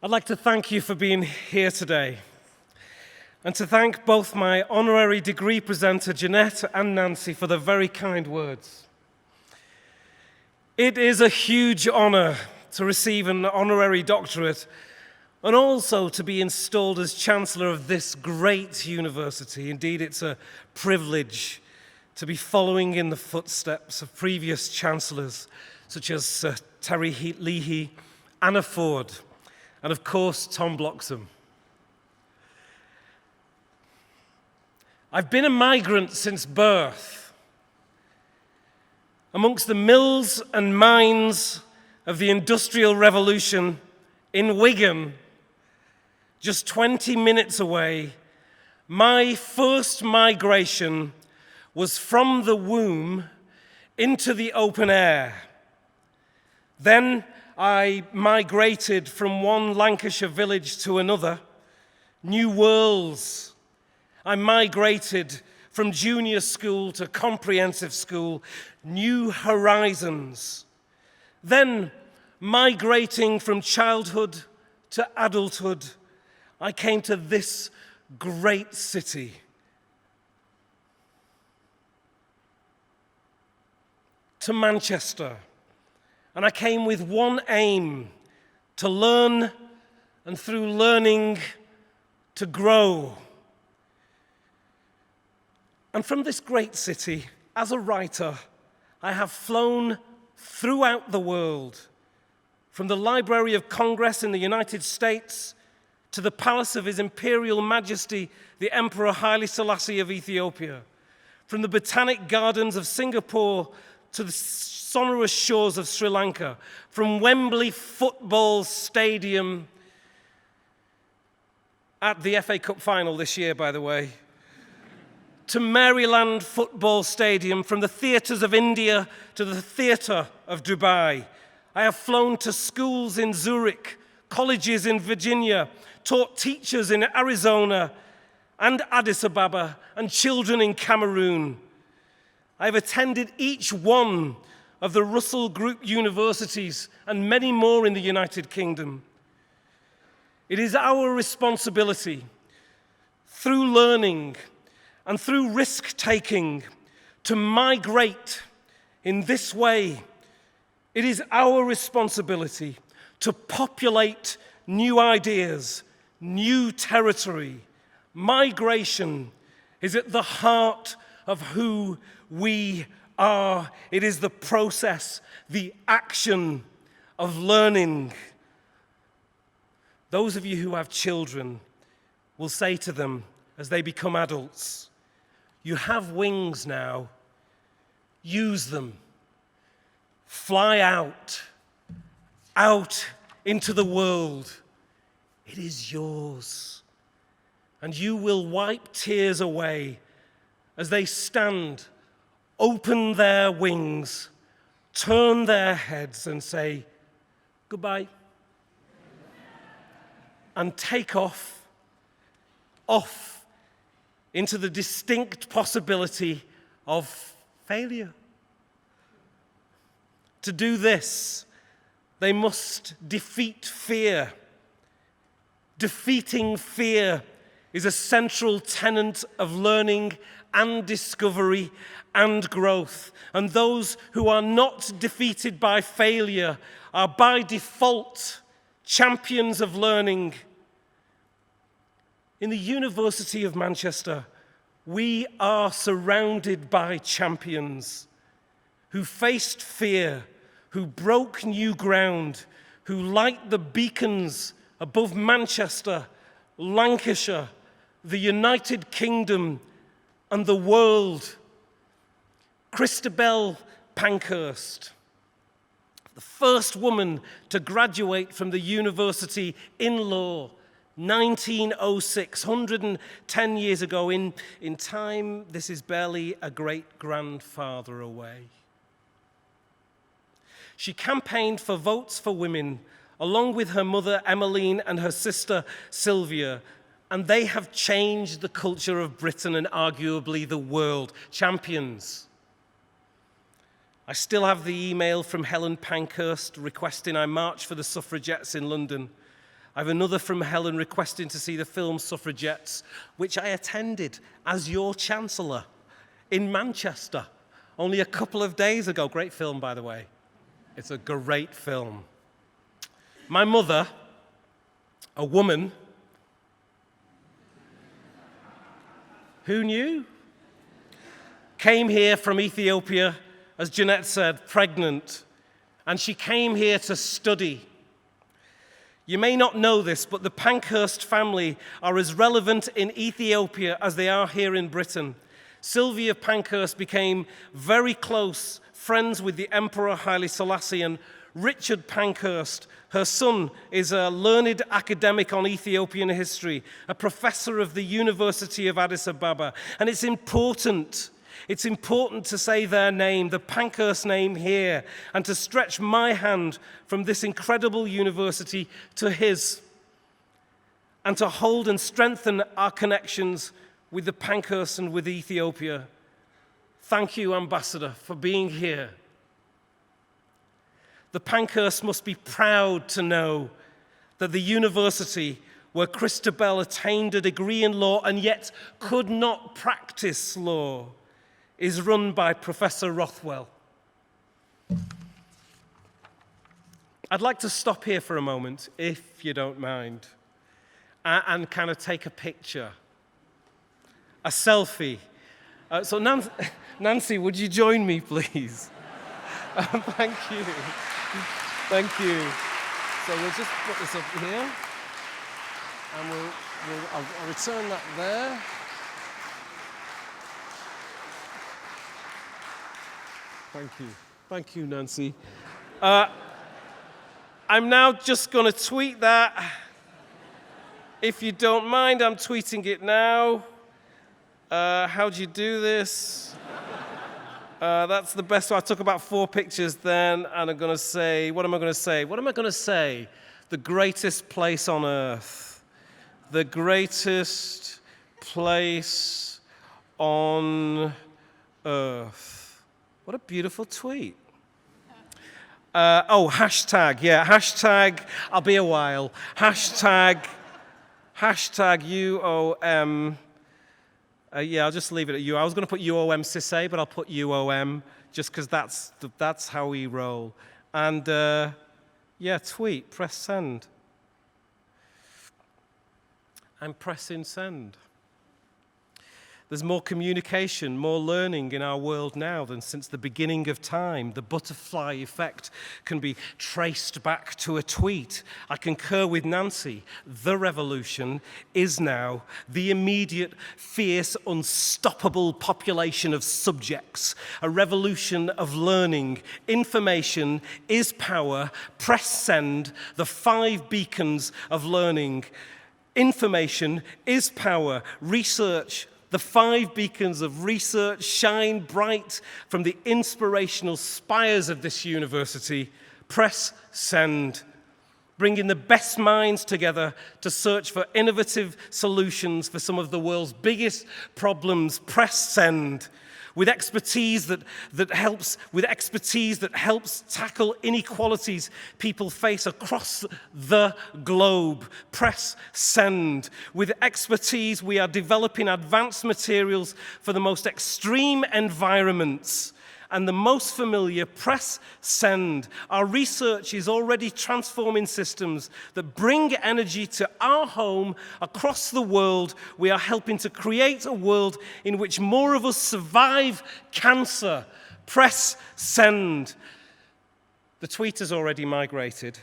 I'd like to thank you for being here today, and to thank both my honorary degree presenter, Jeanette, and Nancy, for the very kind words. It is a huge honor to receive an honorary doctorate and also to be installed as Chancellor of this great university. Indeed, it's a privilege to be following in the footsteps of previous chancellors, such as Terry Leahy, Anna Ford, and of course, Tom Bloxham. I've been a migrant since birth, amongst the mills and mines of the Industrial Revolution in Wigan, just 20 minutes away. My first migration was from the womb into the open air. Then I migrated from one Lancashire village to another, new worlds. I migrated from junior school to comprehensive school, new horizons. Then, migrating from childhood to adulthood, I came to this great city. To Manchester. And I came with one aim: to learn, and through learning, to grow. And from this great city, as a writer, I have flown throughout the world, from the Library of Congress in the United States to the palace of His Imperial Majesty, the Emperor Haile Selassie of Ethiopia, from the Botanic Gardens of Singapore to the sonorous shores of Sri Lanka, from Wembley Football Stadium at the FA Cup final this year, by the way, to Maryland Football Stadium, from the theatres of India to the theatre of Dubai. I have flown to schools in Zurich, colleges in Virginia, taught teachers in Arizona and Addis Ababa, and children in Cameroon. I have attended each one of the Russell Group universities and many more in the United Kingdom. It is our responsibility, through learning and through risk-taking, to migrate in this way. It is our responsibility to populate new ideas, new territory. Migration is at the heart of who we are. It is the process, the action of learning. Those of you who have children will say to them as they become adults, "You have wings now, use them. Fly out into the world. It is yours." And you will wipe tears away as they stand, open their wings, turn their heads and say, "Goodbye," and take off into the distinct possibility of failure. To do this, they must defeat fear. Defeating fear is a central tenet of learning and discovery and growth. And those who are not defeated by failure are by default champions of learning. In the University of Manchester, we are surrounded by champions who faced fear, who broke new ground, who light the beacons above Manchester, Lancashire, the United Kingdom, and the world. Christabel Pankhurst, the first woman to graduate from the university in law, 1906, 110 years ago. In time, this is barely a great-grandfather away. She campaigned for votes for women, along with her mother, Emmeline, and her sister, Sylvia, and they have changed the culture of Britain and arguably the world. Champions. I still have the email from Helen Pankhurst requesting I march for the suffragettes in London. I have another from Helen requesting to see the film Suffragettes, which I attended as your Chancellor in Manchester only a couple of days ago. Great film, by the way. It's a great film. My mother, a woman, who knew? Came here from Ethiopia, as Jeanette said, pregnant, and she came here to study. You may not know this, but the Pankhurst family are as relevant in Ethiopia as they are here in Britain. Sylvia Pankhurst became very close friends with the Emperor Haile Selassie, and Richard Pankhurst, her son, is a learned academic on Ethiopian history, a professor of the University of Addis Ababa. And it's important to say their name, the Pankhurst name here, and to stretch my hand from this incredible university to his, and to hold and strengthen our connections with the Pankhurst and with Ethiopia. Thank you, Ambassador, for being here. The Pankhurst must be proud to know that the university where Christabel attained a degree in law and yet could not practice law is run by Professor Rothwell. I'd like to stop here for a moment, if you don't mind, and kind of take a picture, a selfie. So Nancy, would you join me, please? Thank you. Thank you. So we'll just put this up here, and I'll return that there. Thank you. Thank you, Nancy. I'm now just going to tweet that. If you don't mind, I'm tweeting it now. How do you do this? That's the best one. I took about 4 pictures then, and I'm going to say, what am I going to say? What am I going to say? The greatest place on earth. The greatest place on earth. What a beautiful tweet. Hashtag, yeah, hashtag, I'll be a while. Hashtag UOM. Yeah, I'll just leave it at you. I was going to put UOM Sissay, but I'll put UOM just because that's how we roll. And yeah, tweet, press send. I'm pressing send. There's more communication, more learning in our world now than since the beginning of time. The butterfly effect can be traced back to a tweet. I concur with Nancy. The revolution is now the immediate, fierce, unstoppable population of subjects. A revolution of learning. Information is power. Press send, the 5 beacons of learning. Information is power. Research, the 5 beacons of research shine bright from the inspirational spires of this university. Press send, bringing the best minds together to search for innovative solutions for some of the world's biggest problems. Press send, with expertise that helps tackle inequalities people face across the globe. Press send. With expertise, we are developing advanced materials for the most extreme environments and the most familiar. Press send. Our research is already transforming systems that bring energy to our home across the world. We are helping to create a world in which more of us survive cancer. Press send. The tweet has already migrated.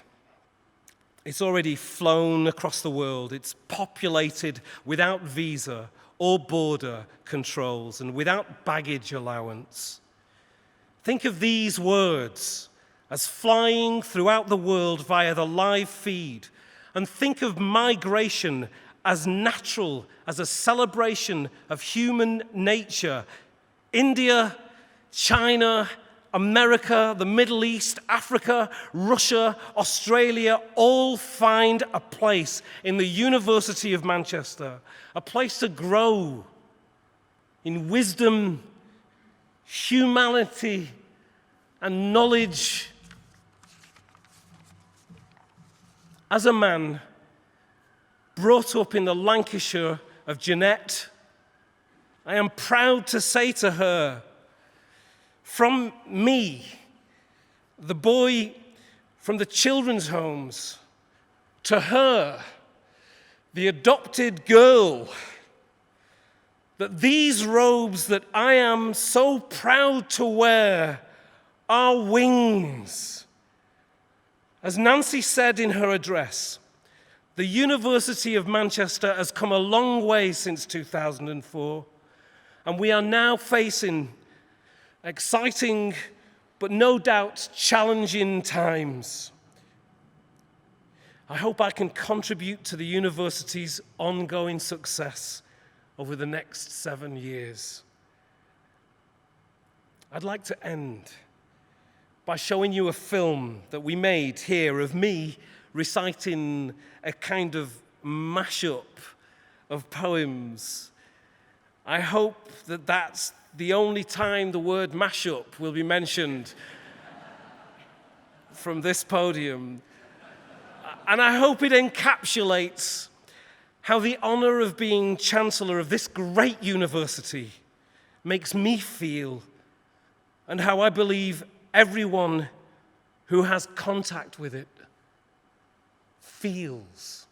It's already flown across the world. It's populated without visa or border controls and without baggage allowance. Think of these words as flying throughout the world via the live feed, and think of migration as natural, as a celebration of human nature. India, China, America, the Middle East, Africa, Russia, Australia, all find a place in the University of Manchester, a place to grow in wisdom, humanity, and knowledge. As a man, brought up in the Lancashire of Jeanette, I am proud to say to her, from me, the boy from the children's homes, to her, the adopted girl, that these robes that I am so proud to wear are wings. As Nancy said in her address, the University of Manchester has come a long way since 2004, and we are now facing exciting but no doubt challenging times. I hope I can contribute to the university's ongoing success over the next 7 years. I'd like to end by showing you a film that we made here of me reciting a kind of mashup of poems. I hope that that's the only time the word mashup will be mentioned from this podium. And I hope it encapsulates how the honor of being Chancellor of this great university makes me feel, and how I believe everyone who has contact with it feels.